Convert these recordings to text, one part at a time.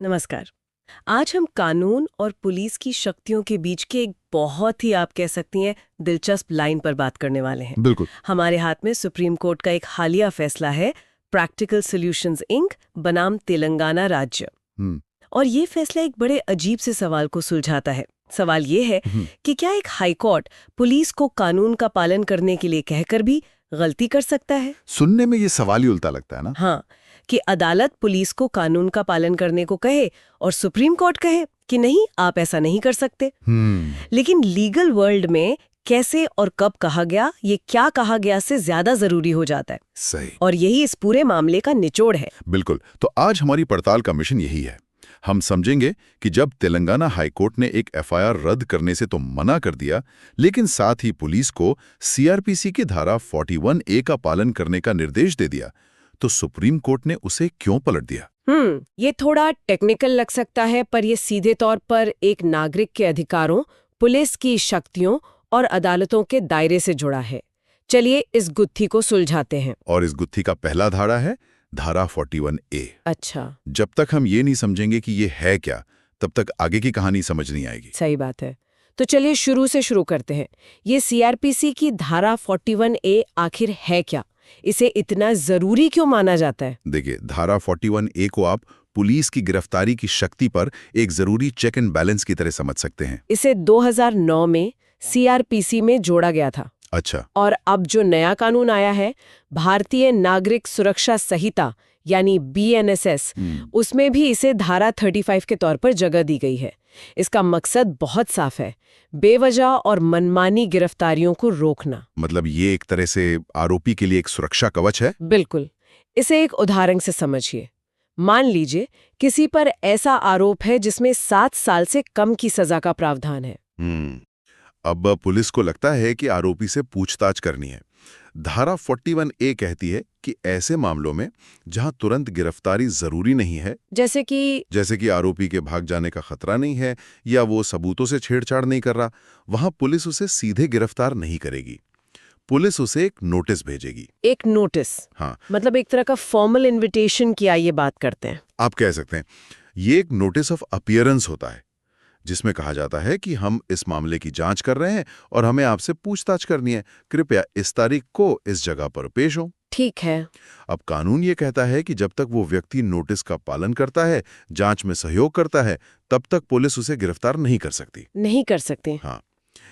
नमस्कार। आज हम कानून और पुलिस की शक्तियों के बीच के एक बहुत ही आप कह सकती हैं दिलचस्प लाइन पर बात करने वाले हैं। बिल्कुल। हमारे हाथ में सुप्रीम कोर्ट का एक हालिया फैसला है, प्रैक्टिकल सॉल्यूशंस इंक बनाम तेलंगाना राज्य। और ये फैसला एक बड़े अजीब से सवाल को सुलझाता है। सवाल ये है कि क्या एक हाई कोर्ट पुलिस को कानून का पालन करने के लिए कहकर भी गलती कर सकता है? सुनने में ये सवाल ही उल्टा लगता है ना। हाँ, कि अदालत पुलिस को कानून का पालन करने को कहे और सुप्रीम कोर्ट कहे कि नहीं, आप ऐसा नहीं कर सकते। लेकिन लीगल वर्ल्ड में कैसे और कब कहा गया, ये क्या कहा गया से ज्यादा जरूरी हो जाता है। सही। और यही इस पूरे मामले का निचोड़ है। बिल्कुल। तो आज हमारी पड़ताल का मिशन यही है। हम समझेंगे कि जब तेलंगाना हाईकोर्ट ने एक एफआईआर रद्द करने से तो मना कर दिया, लेकिन साथ ही पुलिस को सीआरपीसी की धारा 41A का पालन करने का निर्देश दे दिया, तो सुप्रीम कोर्ट ने उसे क्यों पलट दिया? ये थोड़ा टेक्निकल लग सकता है, पर यह सीधे तौर पर एक नागरिक के अधिकारों, पुलिस की शक्तियों और अदालतों के दायरे से जुड़ा है। चलिए इस गुत्थी को सुलझाते हैं। और इस गुत्थी का पहला धारा है धारा 41A। अच्छा। जब तक हम ये नहीं समझेंगे कि ये है क्या, तब तक आगे की कहानी समझ नहीं आएगी। सही बात है। तो चलिए शुरू से शुरू करते हैं। ये सीआरपीसी की धारा 41A आखिर है क्या? इसे इतना जरूरी क्यों माना जाता है? देखिए, धारा 41A को आप पुलिस की गिरफ्तारी की शक्ति पर एक जरूरी चेक एंड बैलेंस की तरह समझ सकते हैं। इसे 2009 में सीआरपीसी में जोड़ा गया था। अच्छा। और अब जो नया कानून आया है, भारतीय नागरिक सुरक्षा संहिता यानी BNSS, उसमें भी इसे धारा 35 के तौर पर जगह दी गई है। इसका मकसद बहुत साफ है, बेवजह और मनमानी गिरफ्तारियों को रोकना। मतलब ये एक तरह से आरोपी के लिए एक सुरक्षा कवच है। बिल्कुल। इसे एक उदाहरण से समझिए। मान लीजिए किसी पर ऐसा आरोप है जिसमें 7 साल से कम की सजा का प्रावधान है। अब पुलिस को लगता है कि आरोपी से पूछताछ करनी है। धारा 41A कहती है कि ऐसे मामलों में जहां तुरंत गिरफ्तारी जरूरी नहीं है, जैसे कि आरोपी के भाग जाने का खतरा नहीं है या वो सबूतों से छेड़छाड़ नहीं कर रहा, वहां पुलिस उसे सीधे गिरफ्तार नहीं करेगी। पुलिस उसे एक नोटिस भेजेगी। एक नोटिस? हाँ। मतलब एक तरह का फॉर्मल इन्विटेशन की आइए बात करते हैं। आप कह सकते हैं। ये एक नोटिस ऑफ अपीयरेंस होता है, जिसमें कहा जाता है कि हम इस मामले की जांच कर रहे हैं और हमें आपसे पूछताछ करनी है। कृपया इस तारीख को इस जगह पर पेश हो। ठीक है। अब कानून ये कहता है कि जब तक वो व्यक्ति नोटिस का पालन करता है, जांच में सहयोग करता है, तब तक पुलिस उसे गिरफ्तार नहीं कर सकती। हाँ,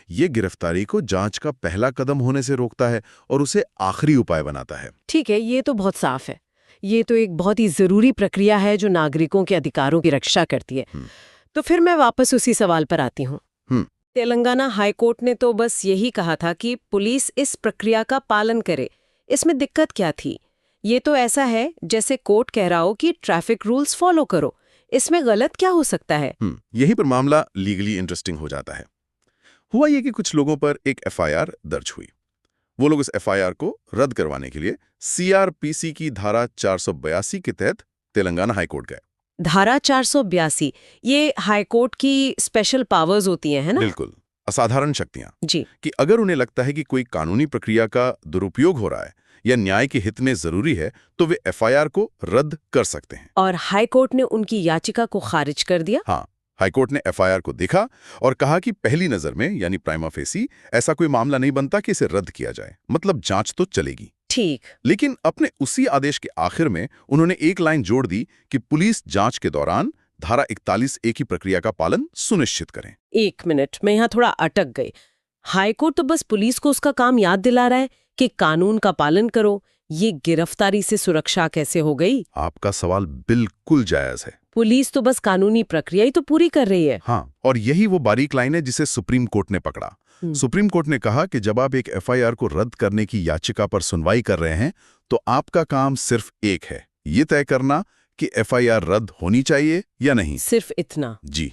ये गिरफ्तारी को जांच का पहला कदम होने से रोकता है और उसे आखिरी उपाय बनाता है। ठीक है, ये तो बहुत साफ है। ये तो एक बहुत ही जरूरी प्रक्रिया है जो नागरिकों के अधिकारों की रक्षा करती है। तो फिर मैं वापस उसी सवाल पर आती हूँ। तेलंगाना हाईकोर्ट ने तो बस यही कहा था कि पुलिस इस प्रक्रिया का पालन करे। इसमें दिक्कत क्या थी? ये तो ऐसा है जैसे कोर्ट कह रहा हो कि ट्रैफिक रूल्स फॉलो करो। इसमें गलत क्या हो सकता है? यहीं पर मामला लीगली इंटरेस्टिंग हो जाता है। हुआ ये कि कुछ लोगों पर एक एफआईआर दर्ज हुई। वो लोग इस एफआईआर को रद्द करवाने के लिए सीआरपीसी की धारा 482 के तहत तेलंगाना हाईकोर्ट गए। धारा 482 ये हाईकोर्ट की स्पेशल पावर्स होती हैं, है ना? बिल्कुल, असाधारण शक्तियां। जी। कि अगर उन्हें लगता है कि कोई कानूनी प्रक्रिया का दुरुपयोग हो रहा है या न्याय के हित में जरूरी है, तो वे एफआईआर को रद्द कर सकते हैं। और हाईकोर्ट ने उनकी याचिका को खारिज कर दिया? हाँ, हाईकोर्ट ने एफआईआर को देखा और कहा कि पहली नजर में यानी प्राइमा फेसी ऐसा कोई मामला नहीं बनता कि इसे रद्द किया जाए। मतलब जांच तो चलेगी। ठीक। लेकिन अपने उसी आदेश के आखिर में उन्होंने एक लाइन जोड़ दी कि पुलिस जांच के दौरान धारा 41A की प्रक्रिया का पालन सुनिश्चित करें। एक मिनट, मैं यहाँ थोड़ा अटक गई। हाईकोर्ट तो बस पुलिस को उसका काम याद दिला रहा है कि कानून का पालन करो। ये गिरफ्तारी से सुरक्षा कैसे हो गई? आपका सवाल बिल्कुल जायज है। पुलिस तो बस कानूनी प्रक्रिया ही तो पूरी कर रही है। हाँ, और यही वो बारीक लाइन है जिसे सुप्रीम कोर्ट ने पकड़ा। सुप्रीम कोर्ट ने कहा कि जब आप एक एफआईआर को रद्द करने की याचिका पर सुनवाई कर रहे हैं, तो आपका काम सिर्फ एक है, ये तय करना कि एफआईआर रद्द होनी चाहिए या नहीं। सिर्फ इतना? जी।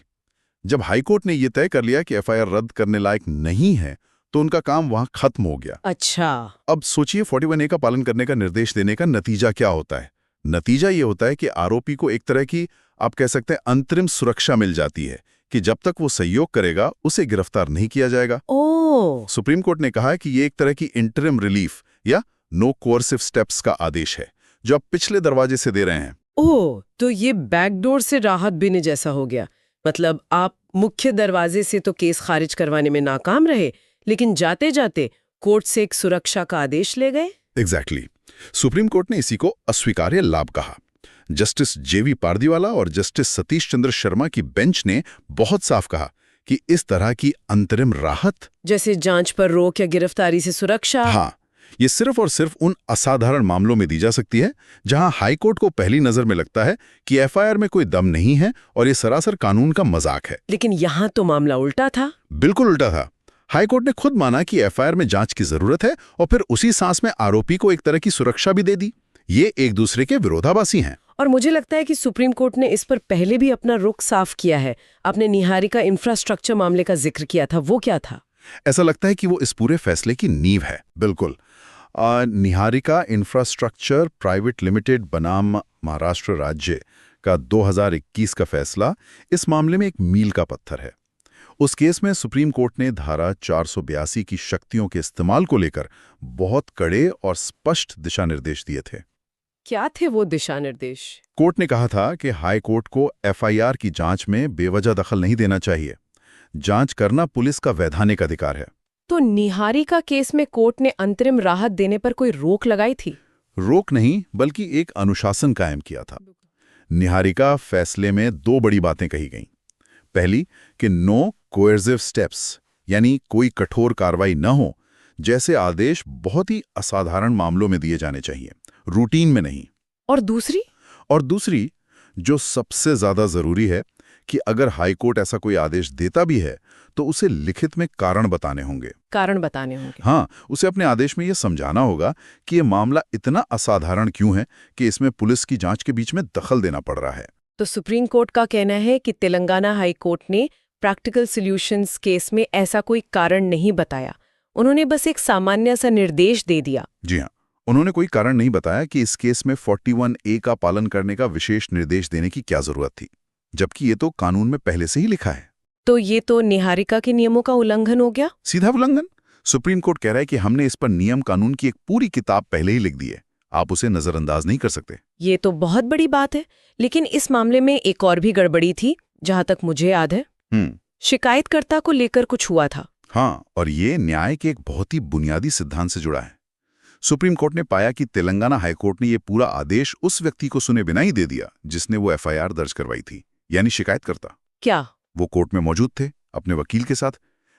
जब हाईकोर्ट ने यह तय कर लिया कि एफआईआर रद्द करने लायक नहीं है, तो उनका काम वहां खत्म हो गया। अच्छा। अब सोचिए 41A का पालन करने का निर्देश देने का नतीजा क्या होता है। नतीजा ये होता है कि आरोपी को एक तरह की, आप कह सकते हैं, अंतरिम सुरक्षा मिल जाती है कि जब तक वो सहयोग करेगा उसे गिरफ्तार नहीं किया जाएगा। सुप्रीम कोर्ट ने कहा है कि ये एक तरह की इंटरिम रिलीफ या नो कोर्सिव स्टेप्स का आदेश है जो आप पिछले दरवाजे से दे रहे हैं। ओह, तो ये बैकडोर से राहत देने जैसा हो गया। मतलब आप मुख्य दरवाजे से तो केस खारिज करवाने में नाकाम रहे, लेकिन जाते जाते कोर्ट से एक सुरक्षा का आदेश ले गए। एग्जैक्टली। सुप्रीम कोर्ट ने इसी को अस्वीकार्य लाभ कहा। जस्टिस जेवी पारदीवाला और जस्टिस सतीश चंद्र शर्मा की बेंच ने बहुत साफ कहा कि इस तरह की अंतरिम राहत, जैसे जांच पर रोक या गिरफ्तारी से सुरक्षा, हाँ, ये सिर्फ और सिर्फ उन असाधारण मामलों में दी जा सकती है जहां हाईकोर्ट को पहली नजर में लगता है कि एफआईआर में कोई दम नहीं है और ये सरासर कानून का मजाक है। लेकिन यहाँ तो मामला उल्टा था। बिल्कुल उल्टा था। हाईकोर्ट ने खुद माना कि एफआईआर में जांच की जरूरत है और फिर उसी सांस में आरोपी को एक तरह की सुरक्षा भी दे दी। ये एक दूसरे के विरोधाभासी हैं। और मुझे लगता है कि सुप्रीम कोर्ट ने इस पर पहले भी अपना रुख साफ किया है। आपने निहारिका इंफ्रास्ट्रक्चर मामले का जिक्र किया था, वो क्या था? ऐसा लगता है कि वो इस पूरे फैसले की नींव है। बिल्कुल। निहारिका इंफ्रास्ट्रक्चर प्राइवेट लिमिटेड बनाम महाराष्ट्र राज्य का 2021 का फैसला इस मामले में एक मील का पत्थर है। उस केस में सुप्रीम कोर्ट ने धारा 482 की शक्तियों के इस्तेमाल को लेकर बहुत कड़े और स्पष्ट दिशा निर्देश दिए थे। क्या थे वो दिशा निर्देश? कोर्ट ने कहा था कि हाई कोर्ट को एफआईआर की जांच में बेवजह दखल नहीं देना चाहिए। जांच करना पुलिस का वैधानिक अधिकार है। तो निहारिका केस में कोर्ट ने अंतरिम राहत देने पर कोई रोक लगाई थी? रोक नहीं, बल्कि एक अनुशासन कायम किया था। निहारिका फैसले में 2 बड़ी बातें कही गईं। पहली कि नो कोएर्सिव स्टेप्स, यानी कोई कठोर कार्रवाई न हो, जैसे आदेश बहुत ही असाधारण मामलों में दिए जाने चाहिए, रूटीन में नहीं। और दूसरी, जो सबसे ज्यादा जरूरी है, कि अगर हाईकोर्ट ऐसा कोई आदेश देता भी है तो उसे लिखित में कारण बताने होंगे। हाँ, उसे अपने आदेश में यह समझाना होगा कि यह मामला इतना असाधारण क्यों है कि इसमें पुलिस की जांच के बीच में दखल देना पड़ रहा है। तो सुप्रीम कोर्ट का कहना है कि तेलंगाना हाई कोर्ट ने प्रैक्टिकल सॉल्यूशंस केस में ऐसा कोई कारण नहीं बताया, उन्होंने बस एक सामान्य सा निर्देश दे दिया। जी हाँ, उन्होंने कोई कारण नहीं बताया कि इस केस में 41A का पालन करने का विशेष निर्देश देने की क्या जरूरत थी, जबकि ये तो कानून में पहले से ही लिखा है। तो ये तो निहारिका के नियमों का उल्लंघन हो गया। सीधा उल्लंघन। सुप्रीम कोर्ट कह रहा है कि हमने इस पर नियम कानून की एक पूरी किताब पहले ही लिख दी है, आप उसे नजरअंदाज नहीं कर सकते। ये तो बहुत बड़ी बात है, लेकिन इस मामले में एक और भी गड़बड़ी थी, जहां तक मुझे याद है। शिकायतकर्ता को लेकर कुछ हुआ था। हाँ, और ये न्याय के एक बहुत ही बुनियादी सिद्धांत से जुड़ा है। सुप्रीम कोर्ट ने पाया कि तेलंगाना हाईकोर्ट ने ये पूरा आदेश उस व्यक्ति को सुने बिना ही दे दिया जिसने वो एफआईआर दर्ज करवाई थी, यानी शिकायतकर्ता। क्या वो कोर्ट में मौजूद थे अपने वकील के साथ,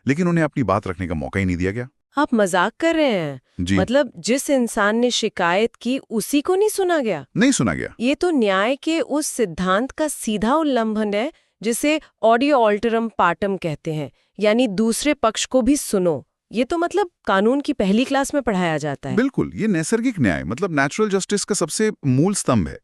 लेकिन उन्हें अपनी बात रखने का मौका ही नहीं दिया गया। आप मजाक कर रहे हैं? जी। मतलब जिस इंसान ने शिकायत की उसी को नहीं सुना गया? नहीं सुना गया। ये तो न्याय के उस सिद्धांत का सीधा उल्लंघन है जिसे ऑडियो ऑल्टरम पार्टम कहते हैं, यानी दूसरे पक्ष को भी सुनो। ये तो मतलब कानून की पहली क्लास में पढ़ाया जाता है। बिल्कुल, ये नैसर्गिक न्याय मतलब नेचुरल जस्टिस का सबसे मूल स्तंभ है।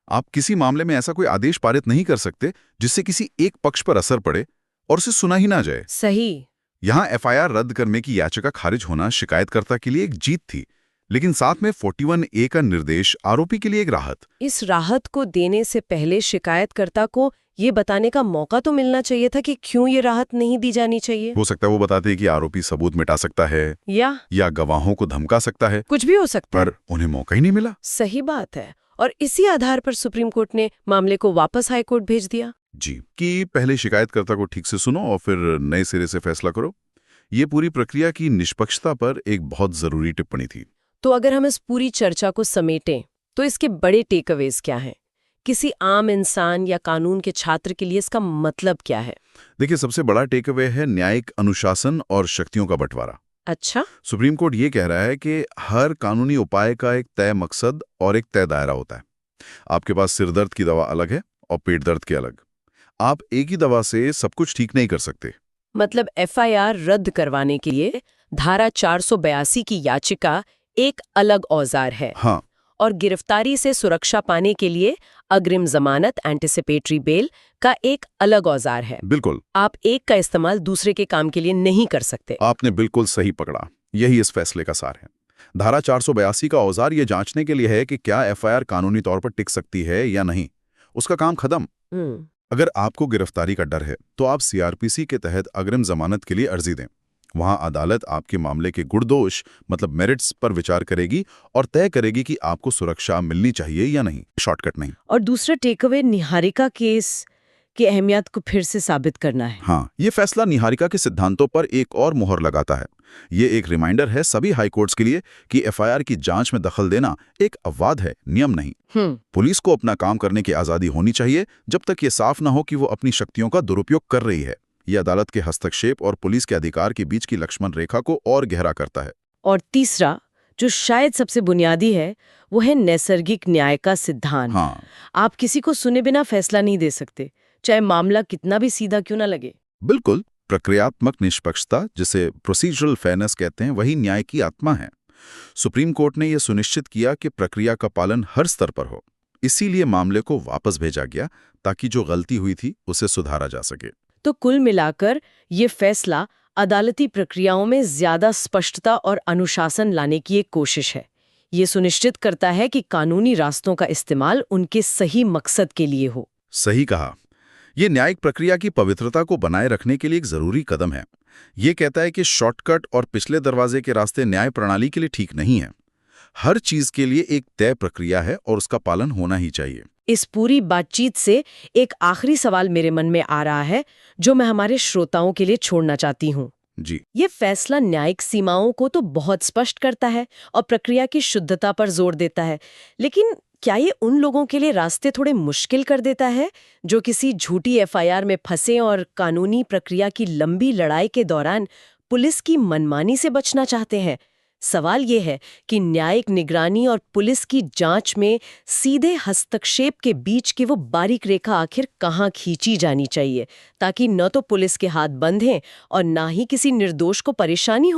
आप किसी मामले में ऐसा कोई आदेश पारित नहीं कर सकते जिससे किसी एक पक्ष पर असर पड़े और उसे सुना ही ना जाए। सही। यहाँ एफआईआर रद्द करने की याचिका खारिज होना शिकायतकर्ता के लिए एक जीत थी, लेकिन साथ में 41A का निर्देश आरोपी के लिए एक राहत। इस राहत को देने से पहले शिकायतकर्ता को ये बताने का मौका तो मिलना चाहिए था कि क्यों ये राहत नहीं दी जानी चाहिए। हो सकता है वो बताते कि आरोपी सबूत मिटा सकता है या गवाहों को धमका सकता है, कुछ भी हो सकता है, पर उन्हें मौका ही नहीं मिला। सही बात है। और इसी आधार पर सुप्रीम कोर्ट ने मामले को वापस हाई कोर्ट भेज दिया। जी, कि पहले शिकायतकर्ता को ठीक से सुनो और फिर नए सिरे से फैसला करो। ये पूरी प्रक्रिया की निष्पक्षता पर एक बहुत जरूरी टिप्पणी थी। तो अगर हम इस पूरी चर्चा को समेटें तो इसके बड़े टेकअवेज क्या हैं? किसी आम इंसान या कानून के छात्र के लिए इसका मतलब क्या है? देखिए, सबसे बड़ा टेकअवे है न्यायिक अनुशासन और शक्तियों का बंटवारा। अच्छा। सुप्रीम कोर्ट ये कह रहा है कि हर कानूनी उपाय का एक तय मकसद और एक तय दायरा होता है। आपके पास सिरदर्द की दवा अलग है और पेट दर्द की अलग। आप एक ही दवा से सब कुछ ठीक नहीं कर सकते। मतलब एफआईआर रद्द करवाने के लिए धारा 482 की याचिका एक अलग औजार है। हाँ। और गिरफ्तारी से सुरक्षा पाने के लिए अग्रिम जमानत एंटिसिपेटरी बेल का एक अलग औजार है। बिल्कुल। आप एक का इस्तेमाल दूसरे के काम के लिए नहीं कर सकते। आपने बिल्कुल सही पकड़ा, यही इस फैसले का सार है। धारा 482 का औजार ये जांचने के लिए है कि क्या एफआईआर कानूनी तौर पर टिक सकती है या नहीं। उसका काम खत्म। अगर आपको गिरफ्तारी का डर है तो आप सीआरपीसी के तहत अग्रिम जमानत के लिए अर्जी दें। वहां अदालत आपके मामले के गुण दोष मतलब मेरिट्स पर विचार करेगी और तय करेगी कि आपको सुरक्षा मिलनी चाहिए या नहीं, शॉर्टकट नहीं। और दूसरा टेकअवे निहारिका केस की अहमियत को फिर से साबित करना है। हाँ, ये फैसला निहारिका के सिद्धांतों पर एक और मोहर लगाता है। ये एक रिमाइंडर है सभी हाई कोर्ट्स के लिए कि एफआईआर की जांच में दखल देना एक अपवाद है, नियम नहीं। पुलिस को अपना काम करने की आजादी होनी चाहिए जब तक ये साफ न हो कि वो अपनी शक्तियों का दुरुपयोग कर रही है। ये अदालत के हस्तक्षेप और पुलिस के अधिकार के बीच की लक्ष्मण रेखा को और गहरा करता है। और तीसरा, जो शायद सबसे बुनियादी है, वो है नैसर्गिक न्याय का सिद्धांत। हाँ, आप किसी को सुने बिना फैसला नहीं दे सकते, चाहे मामला कितना भी सीधा क्यों ना लगे। बिल्कुल। प्रक्रियात्मक निष्पक्षता, जिसे प्रोसीजरल फेयरनेस कहते हैं, वही न्याय की आत्मा है। सुप्रीम कोर्ट ने यह सुनिश्चित किया कि प्रक्रिया का पालन हर स्तर पर हो। इसीलिए मामले को वापस भेजा गया ताकि जो गलती हुई थी उसे सुधारा जा सके। तो कुल मिलाकर ये फैसला अदालती प्रक्रियाओं में ज्यादा स्पष्टता और अनुशासन लाने की एक कोशिश है। ये सुनिश्चित करता है कि कानूनी रास्तों का इस्तेमाल उनके सही मकसद के लिए हो। सही कहा। ये न्यायिक प्रक्रिया की पवित्रता को बनाए रखने के लिए एक जरूरी कदम है। ये कहता है कि शॉर्टकट और पिछले दरवाजे के रास्ते न्याय प्रणाली के लिए ठीक नहीं है। हर चीज के लिए एक तय प्रक्रिया है और उसका पालन होना ही चाहिए। इस पूरी बातचीत से एक आखिरी सवाल मेरे मन में आ रहा है, जो मैं हमारे श्रोताओं के लिए छोड़ना चाहती हूँ। जी। ये फैसला न्यायिक सीमाओं को तो बहुत स्पष्ट करता है और प्रक्रिया की शुद्धता पर जोर देता है, लेकिन क्या ये उन लोगों के लिए रास्ते थोड़े मुश्किल कर देता है जो किसी झूठी एफआईआर में फंसे और कानूनी प्रक्रिया की लंबी लड़ाई के दौरान पुलिस की मनमानी से बचना चाहते हैं? सवाल ये है कि न्यायिक निगरानी और पुलिस की जांच में सीधे हस्तक्षेप के बीच की वो बारीक रेखा आखिर कहाँ खींची जानी चाहिए, ताकि न तो पुलिस के हाथ बंद हैं और ना ही किसी निर्दोष को परेशानी हो।